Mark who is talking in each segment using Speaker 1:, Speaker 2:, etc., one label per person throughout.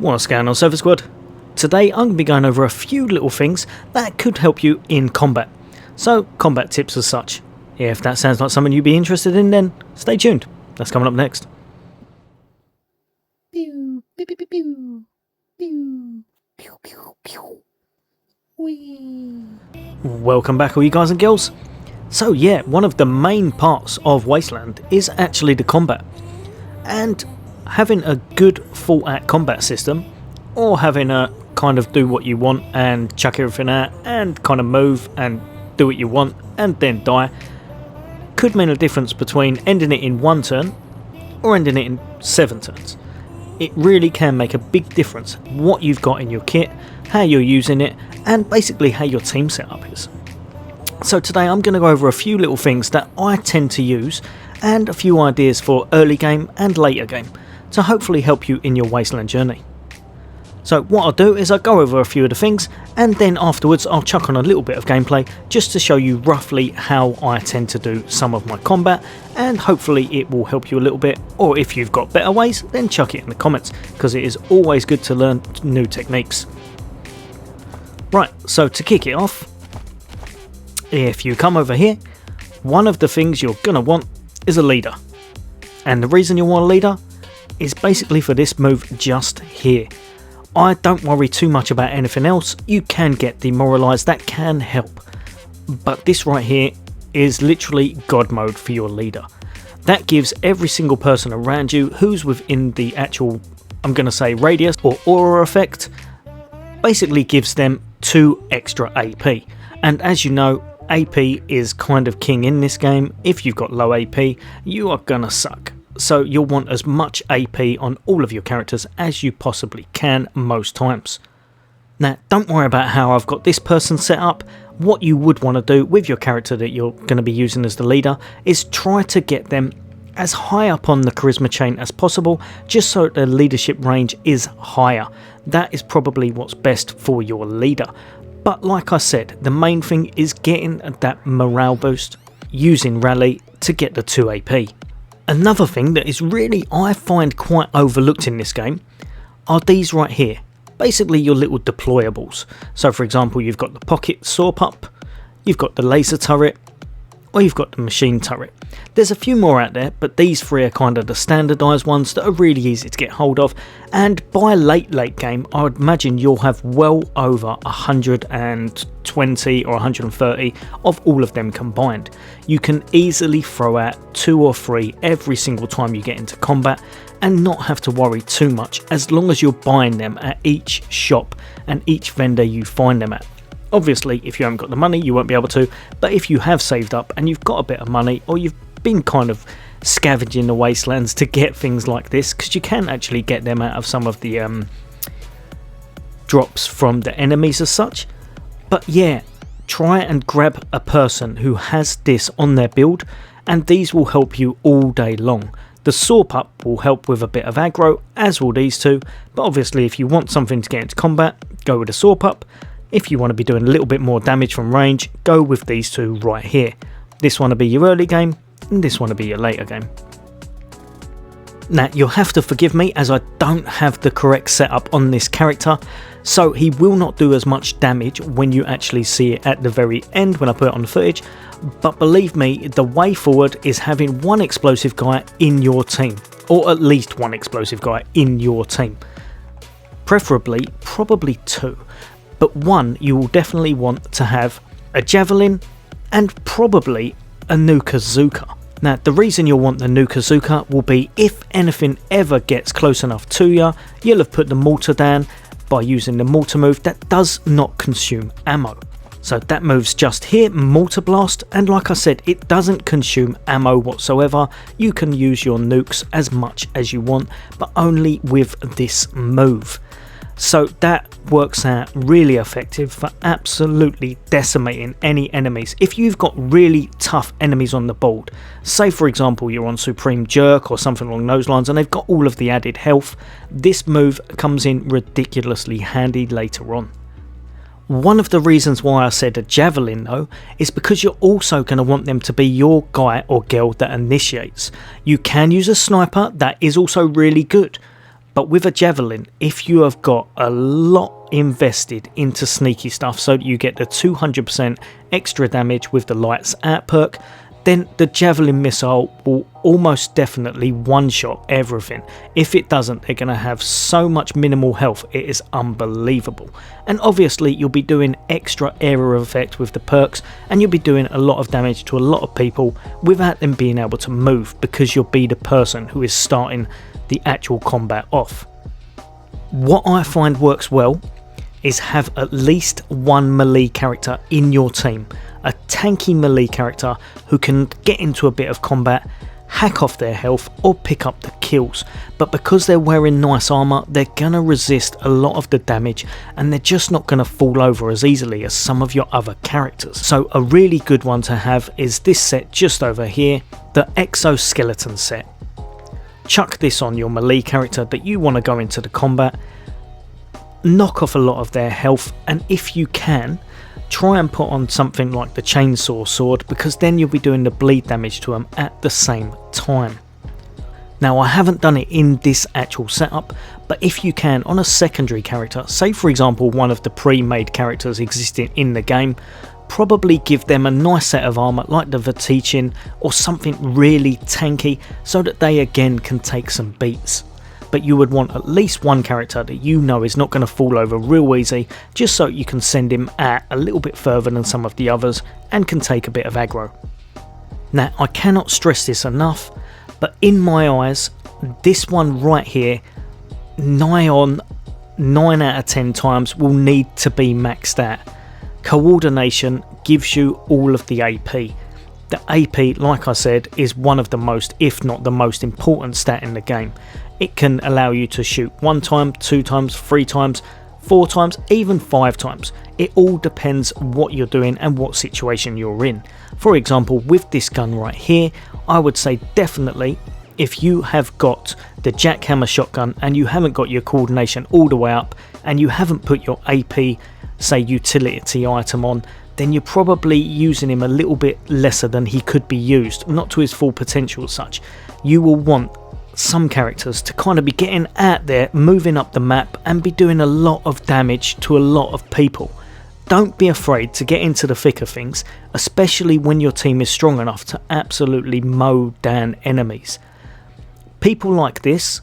Speaker 1: What's going on, Surfer Squad? Today I'm going to be going over a few little things that could help you in combat. So, combat tips as such. If that sounds like something you'd be interested in, then stay tuned. That's coming up next.
Speaker 2: Pew, pew, pew, pew, pew. Pew, pew, pew, pew. Whee.
Speaker 1: Welcome back, all you guys and girls. So yeah, one of the main parts of Wasteland is actually the combat. And having a good thought out combat system, or having a kind of do what you want and chuck everything out and kind of move and do what you want and then die, could mean a difference between ending it in one turn or ending it in 7 turns. It really can make a big difference what you've got in your kit, how you're using it, and basically how your team setup is. So today I'm going to go over a few little things that I tend to use and a few ideas for early game and later game to hopefully help you in your Wasteland journey. So what I'll do is I'll go over a few of the things, and then afterwards I'll chuck on a little bit of gameplay just to show you roughly how I tend to do some of my combat, and hopefully it will help you a little bit, or if you've got better ways then chuck it in the comments, because it is always good to learn new techniques. Right, so to kick it off, if you come over here, one of the things you're going to want is a leader. And the reason you want a leader is basically for this move just here. I don't worry too much about anything else. You can get demoralised, that can help. But this right here is literally God mode for your leader. That gives every single person around you who's within the actual, I'm going to say radius or aura effect, basically gives them 2 extra AP. And as you know, AP is kind of king in this game. If you've got low AP, you are gonna suck. So you'll want as much AP on all of your characters as you possibly can most times. Now, don't worry about how I've got this person set up. What you would want to do with your character that you're going to be using as the leader is try to get them as high up on the charisma chain as possible, just so the leadership range is higher. That is probably what's best for your leader. But like I said, the main thing is getting that morale boost, using rally to get the 2 AP. Another thing that is really, I find, quite overlooked in this game are these right here. Basically your little deployables. So for example, you've got the pocket saw pup, you've got the laser turret, or you've got the machine turret. There's a few more out there, but these 3 are kind of the standardised ones that are really easy to get hold of, and by late game I would imagine you'll have well over 120 or 130 of all of them combined. You can easily throw out 2 or 3 every single time you get into combat and not have to worry too much, as long as you're buying them at each shop and each vendor you find them at. Obviously, if you haven't got the money, you won't be able to, but if you have saved up and you've got a bit of money, or you've been kind of scavenging the wastelands to get things like this, because you can actually get them out of some of the drops from the enemies as such. But yeah, try and grab a person who has this on their build, and these will help you all day long. The saw pup will help with a bit of aggro, as will these 2, but obviously if you want something to get into combat, go with the saw pup. If you want to be doing a little bit more damage from range, go with these 2 right here. This one will be your early game, and this one will be your later game. Now, you'll have to forgive me as I don't have the correct setup on this character, so he will not do as much damage when you actually see it at the very end when I put it on the footage, but believe me, the way forward is having 1 explosive guy in your team, or at least 1 explosive guy in your team. Preferably, probably 2. But 1 you will definitely want to have a javelin and probably a nuka-zuka. Now the reason you'll want the nuka-zuka will be if anything ever gets close enough to you, you'll have put the mortar down by using the mortar move that does not consume ammo. So that move's just here, mortar blast, and like I said, it doesn't consume ammo whatsoever. You can use your nukes as much as you want, but only with this move. So that works out really effective for absolutely decimating any enemies. If you've got really tough enemies on the board, say for example you're on Supreme Jerk or something along those lines and they've got all of the added health, this move comes in ridiculously handy later on. One of the reasons why I said a javelin though is because you're also going to want them to be your guy or girl that initiates. You can use a sniper, that is also really good. But with a javelin, if you have got a lot invested into sneaky stuff so that you get the 200% extra damage with the lights out perk, then the javelin missile will almost definitely one-shot everything. If it doesn't, they're going to have so much minimal health, it is unbelievable. And obviously you'll be doing extra area effect with the perks, and you'll be doing a lot of damage to a lot of people without them being able to move, because you'll be the person who is starting the actual combat off. What I find works well is have at least one melee character in your team. A tanky melee character who can get into a bit of combat, hack off their health or pick up the kills. But because they're wearing nice armour, they're going to resist a lot of the damage, and they're just not going to fall over as easily as some of your other characters. So a really good one to have is this set just over here, the Exoskeleton set. Chuck this on your melee character that you want to go into the combat, knock off a lot of their health, and if you can, try and put on something like the chainsaw sword, because then you'll be doing the bleed damage to them at the same time. Now, I haven't done it in this actual setup, but if you can, on a secondary character, say for example one of the pre-made characters existing in the game, probably give them a nice set of armour like the Vatichin or something really tanky so that they again can take some beats. But you would want at least one character that you know is not going to fall over real easy, just so you can send him at a little bit further than some of the others and can take a bit of aggro. Now, I cannot stress this enough, but in my eyes, this one right here, nigh on 9 out of 10 times will need to be maxed out. Coordination gives you all of the AP. The AP, like I said, is one of the most, if not the most important stat in the game. It can allow you to shoot 1 time, 2 times, 3 times, 4 times, even 5 times. It all depends what you're doing and what situation you're in. For example, with this gun right here, I would say definitely if you have got the jackhammer shotgun and you haven't got your coordination all the way up and you haven't put your AP, say utility item on, then you're probably using him a little bit lesser than he could be used, not to his full potential as such. You will want some characters to kind of be getting out there, moving up the map and be doing a lot of damage to a lot of people. Don't be afraid to get into the thick of things, especially when your team is strong enough to absolutely mow down enemies. People like this,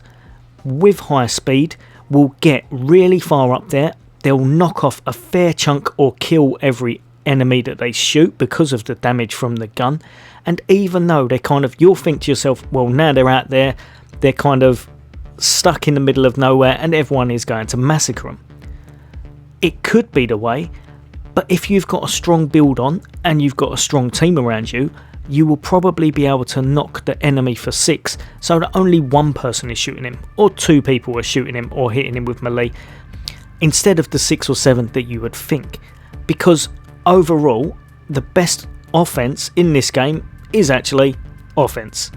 Speaker 1: with high speed, will get really far up there. They'll knock off a fair chunk or kill every enemy that they shoot because of the damage from the gun. And even though they kind of, you'll think to yourself, well, now they're out there, they're kind of stuck in the middle of nowhere and everyone is going to massacre them. It could be the way, but if you've got a strong build on and you've got a strong team around you, you will probably be able to knock the enemy for 6 so that only one person is shooting him, or 2 people are shooting him or hitting him with melee, instead of the 6 or 7 that you would think. Because overall, the best offense in this game is actually offense.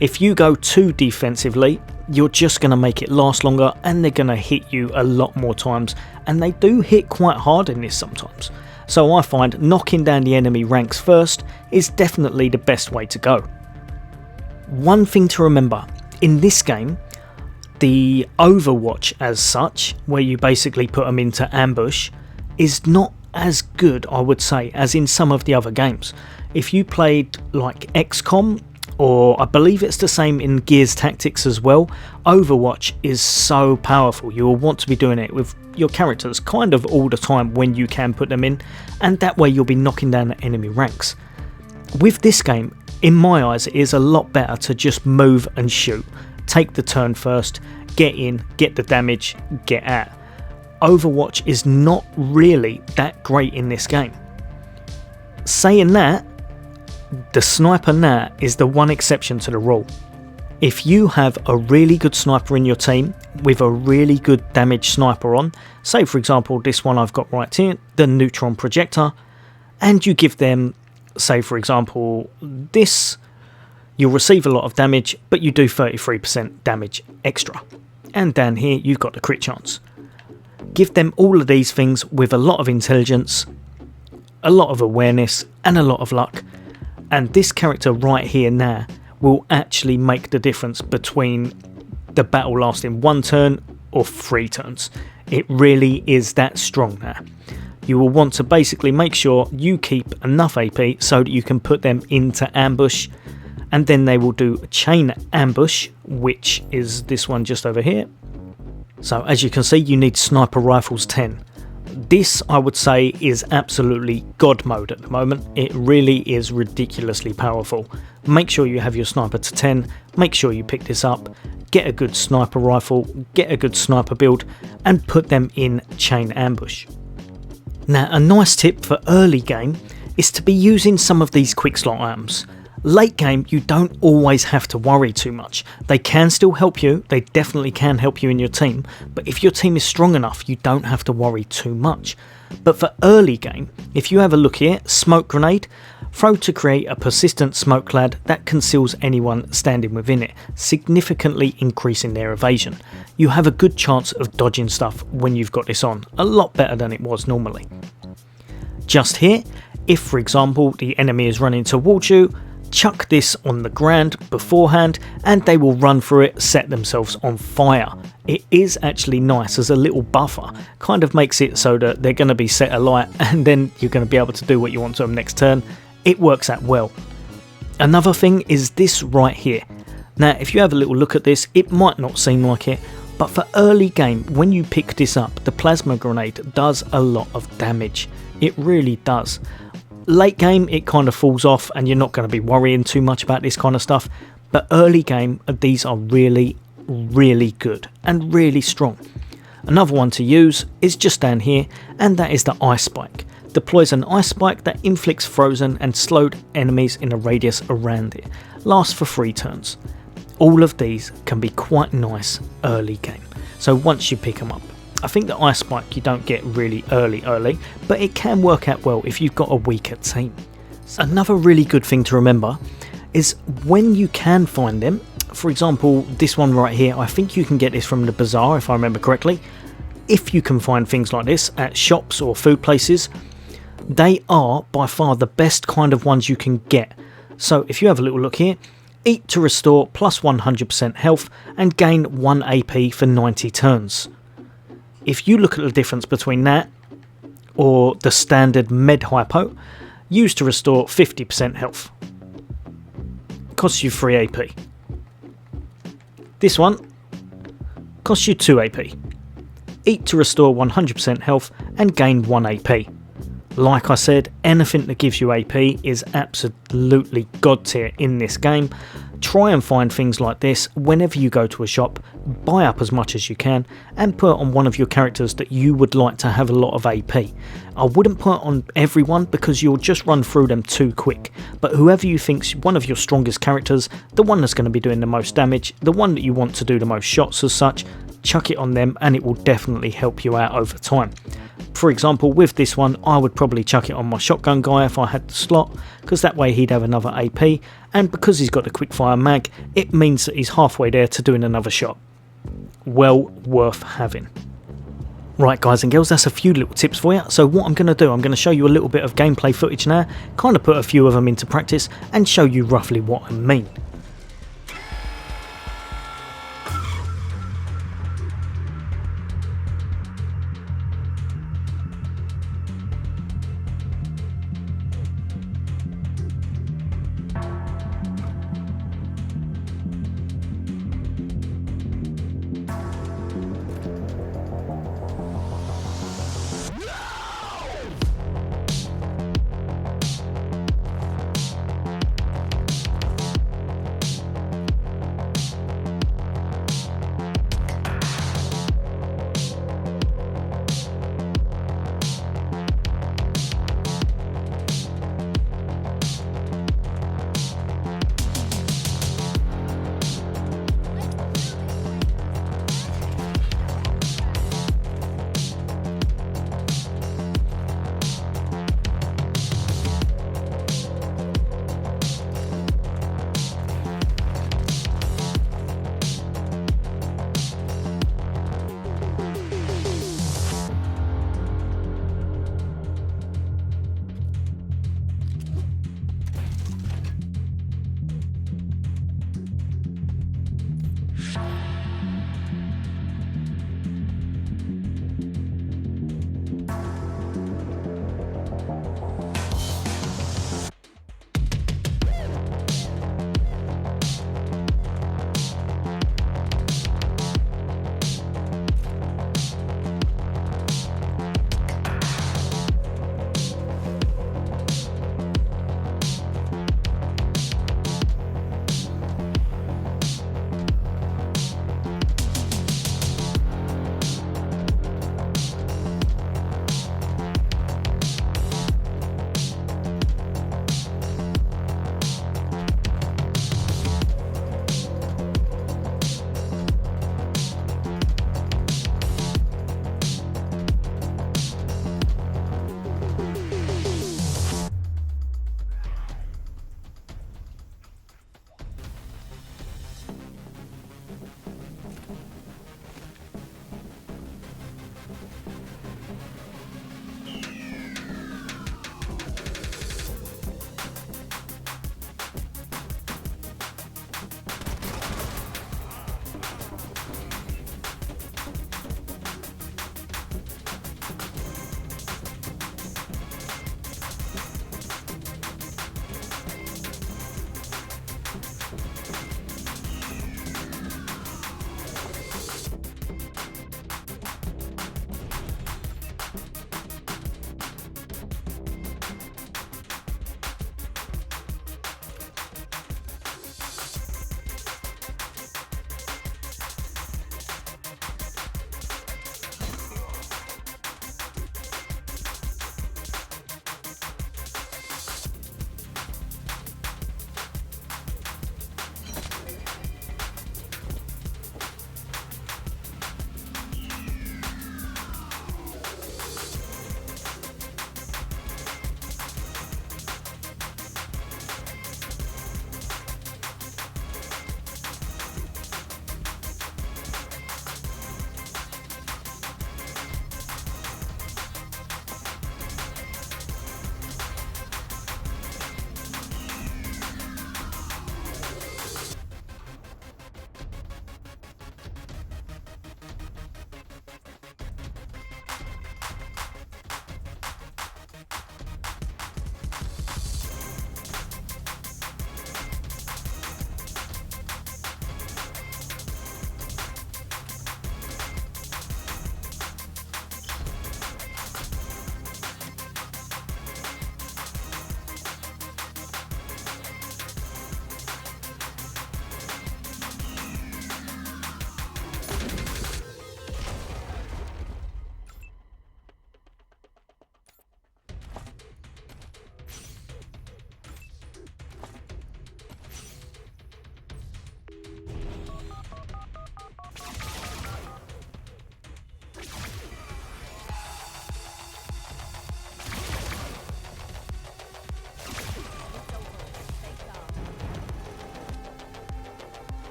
Speaker 1: If you go too defensively, you're just going to make it last longer and they're going to hit you a lot more times, and they do hit quite hard in this sometimes. So I find knocking down the enemy ranks first is definitely the best way to go. One thing to remember, in this game, the Overwatch as such, where you basically put them into ambush, is not as good, I would say, as in some of the other games. If you played like XCOM, or I believe it's the same in Gears Tactics as well, Overwatch is so powerful. You will want to be doing it with your characters kind of all the time when you can put them in, and that way you'll be knocking down the enemy ranks. With this game, in my eyes, it is a lot better to just move and shoot. Take the turn first, get in, get the damage, get out. Overwatch is not really that great in this game. Saying that, the sniper now is the one exception to the rule. If you have a really good sniper in your team with a really good damage sniper on, say for example this one I've got right here, the neutron projector, and you give them, say for example this, you'll receive a lot of damage but you do 33% damage extra, and down here you've got the crit chance. Give them all of these things with a lot of intelligence, a lot of awareness and a lot of luck, and this character right here now will actually make the difference between the battle lasting 1 turn or 3 turns. It really is that strong now. You will want to basically make sure you keep enough AP so that you can put them into ambush, and then they will do a chain ambush, which is this one just over here. So as you can see, you need sniper rifles 10. This, I would say, is absolutely god mode at the moment. It really is ridiculously powerful. Make sure you have your sniper to 10, make sure you pick this up, get a good sniper rifle, get a good sniper build, and put them in chain ambush. Now, a nice tip for early game is to be using some of these quick slot items. Late game, you don't always have to worry too much. They can still help you, they definitely can help you in your team, but if your team is strong enough, you don't have to worry too much. But for early game, if you have a look here, smoke grenade, throw to create a persistent smoke cloud that conceals anyone standing within it, significantly increasing their evasion. You have a good chance of dodging stuff when you've got this on, a lot better than it was normally. Just here, if for example the enemy is running towards you, chuck this on the ground beforehand and they will run through it, set themselves on fire. It is actually nice as a little buffer, kind of makes it so that they're going to be set alight and then you're going to be able to do what you want to them next turn. It works out well. Another thing is this right here. Now if you have a little look at this, it might not seem like it, but for early game, when you pick this up, the plasma grenade does a lot of damage. It really does. Late game, it kind of falls off and you're not going to be worrying too much about this kind of stuff, but early game, these are really, really good and really strong. Another one to use is just down here, and that is the ice spike. Deploys an ice spike that inflicts frozen and slowed enemies in a radius around it. Lasts for 3 turns. All of these can be quite nice early game, so once you pick them up. I think the ice spike you don't get really early, but it can work out well if you've got a weaker team. Another really good thing to remember is when you can find them, for example this one right here, I think you can get this from the bazaar if I remember correctly. If you can find things like this at shops or food places, they are by far the best kind of ones you can get. So if you have a little look here, eat to restore plus 100% health and gain 1 AP for 90 turns. If you look at the difference between that or the standard med hypo, used to restore 50% health, costs you 3 AP. This one costs you 2 AP. Eat to restore 100% health and gain 1 AP. Like I said, anything that gives you AP is absolutely god tier in this game. Try and find things like this whenever you go to a shop, buy up as much as you can and put on one of your characters that you would like to have a lot of AP. I wouldn't put on everyone because you'll just run through them too quick, but whoever you think's one of your strongest characters, the one that's going to be doing the most damage, the one that you want to do the most shots as such, chuck it on them and it will definitely help you out over time. For example, with this one, I would probably chuck it on my shotgun guy if I had the slot, because that way he'd have another AP, and because he's got the quickfire mag, it means that he's halfway there to doing another shot. Well worth having. Right guys and girls, that's a few little tips for you. So what I'm going to do, I'm going to show you a little bit of gameplay footage now, kind of put a few of them into practice and show you roughly what I mean.